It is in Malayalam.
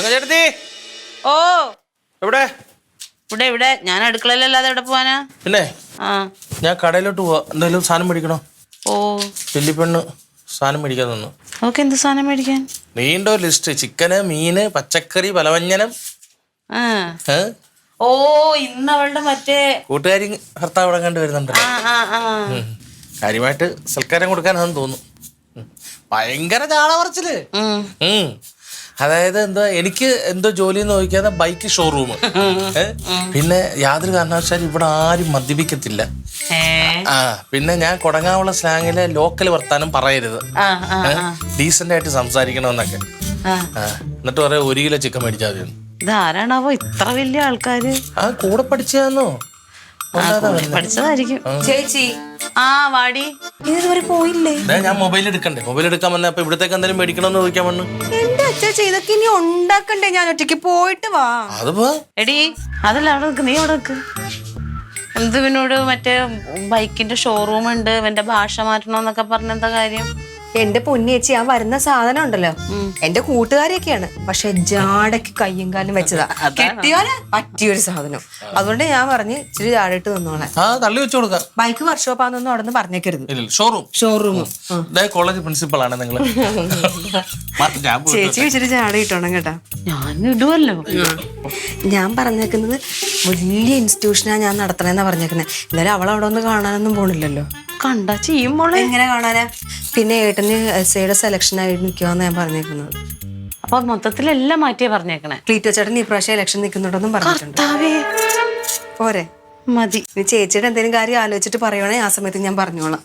ചേട്ടത്തി ഓ എവിടെ? ഇവിടെ ഇവിടെ ഞാൻ അടുക്കളയിലല്ലാതെ എവിടെ പോവാനാ? പിന്നെ ആ ഞാൻ കടയിലോട്ട് പോവാ. എന്തെങ്കിലും സാധനം മേടിക്കണോ? ഓ വെല്ലിപ്പെണ്ണ് സാധനം മേടിക്കാൻ തന്നു. ഓക്കെ, എന്ത് സാധനം മേടിക്കാൻ? നീണ്ട ലിസ്റ്റ്. ചിക്കന്, മീന്, പച്ചക്കറി, പലവ്യഞ്ജനം. ആ ഓ ഇന്ന് അവളുടെ മറ്റേ കൂട്ടുകാരി ഭർത്താവ് ഇവിടെ കണ്ടു വരുന്നുണ്ട്. കാര്യമായിട്ട് സൽക്കാരം കൊടുക്കാനാണെന്ന് തോന്നുന്നു. ഭയങ്കര ചാള പറച്ചില്. അതായത് എന്താ, എനിക്ക് എന്തോ ജോലി നോക്കാതെ ബൈക്ക് ഷോറൂം. പിന്നെ യാതൊരു കാരണവശാലും ഇവിടെ ആരും മദ്യപിക്കത്തില്ല. പിന്നെ ഞാൻ കൊടങ്ങാവുള്ള സ്ലാങ്ങിലെ ലോക്കൽ വർത്താനം പറയരുത്, ഡീസന്റ് ആയിട്ട് സംസാരിക്കണമെന്നൊക്കെ. എന്നിട്ട് പറയാ 1 കിലോ ചിക്കൻ മേടിച്ചാൽ മതി. ഇതാരാണാവോ ഇത്ര വലിയ ആൾക്കാര്? കൂടെ പഠിച്ചതാന്നോ? പഠിച്ചതായിരിക്കും. ചേച്ചി വാടി. ഇതുവരെ പോയില്ലേ? ഞാൻ മൊബൈൽ എടുക്കണ്ടേ? മൊബൈൽ എടുക്കാൻ വന്ന അപ്പൊ ഇവിടത്തേക്ക് എന്തെങ്കിലും മേടിക്കണമെന്ന് ചോദിക്കാൻ വന്നു. എന്റെ അച്ഛാ, ഇതൊക്കെ ഇനി ഉണ്ടാക്കണ്ടേ? ഞാൻ ഒറ്റയ്ക്ക് പോയിട്ട് വാ. അതിപ്പോ എടി അതല്ല, അവിടെ നിൽക്ക്, നീ അവിടെ നിൽക്ക്. എന്തുവിനോട് മറ്റേ ബൈക്കിന്റെ ഷോറൂം ഉണ്ട്, എന്റെ ഭാഷ മാറ്റണോന്നൊക്കെ പറഞ്ഞ എന്താ കാര്യം? എന്റെ പൊന്നിയേച്ചി, ആ വരുന്ന സാധനം ഉണ്ടല്ലോ എന്റെ കൂട്ടുകാരിയൊക്കെയാണ്, പക്ഷെ ജാടക്ക് കയ്യും കാലും വെച്ചതാ. കിട്ടിയാല് പറ്റിയൊരു സാധനം. അതുകൊണ്ട് ഞാൻ പറഞ്ഞ് ഇച്ചിരി ജാടിട്ട് നിന്നോളെ. തള്ളി വെച്ചു കൊടുക്കാം. ബൈക്ക് വർക്ക്ഷോപ്പാന്നൊന്നും അവിടെ നിന്ന് പറഞ്ഞേക്കരുത്. ഷോറൂം കോളേജ് പ്രിൻസിപ്പൾ ആണ് നിങ്ങൾ. ചേച്ചി ഇച്ചിരി ജാടി ഇട്ടോണം കേട്ടാ. ഞാൻ ഇടുവല്ലോ. ഞാൻ പറഞ്ഞേക്കുന്നത് വലിയ ഇൻസ്റ്റിറ്റ്യൂഷനാ ഞാൻ നടത്തണേന്നാ പറഞ്ഞേക്കുന്നത്. എന്നാലും അവൾ അവിടെ ഒന്ന് കാണാനൊന്നും പോണില്ലല്ലോ. കണ്ടാ ചെയ്യുമ്പോൾ എങ്ങനെ കാണാനാ? പിന്നെ ഏട്ടന് എസ്ഐയുടെ സെലക്ഷൻ ആയിട്ട് നിൽക്കുവാന്ന് ഞാൻ പറഞ്ഞേക്കുന്നത്. അപ്പൊ മൊത്തത്തിലെല്ലാം മാറ്റിയാ പറഞ്ഞേക്കണേ. ക്ലീറ്റോ ചേട്ടൻ ഈ പ്രാവശ്യം ഇലക്ഷൻ നിൽക്കുന്നുണ്ടെന്നും പറഞ്ഞിട്ടുണ്ട്. പോരെ മതി. നീ ചേച്ചിയുടെ എന്തെങ്കിലും കാര്യം ആലോചിച്ചിട്ട് പറയുവാണെങ്കിൽ ആ സമയത്ത് ഞാൻ പറഞ്ഞോളാം.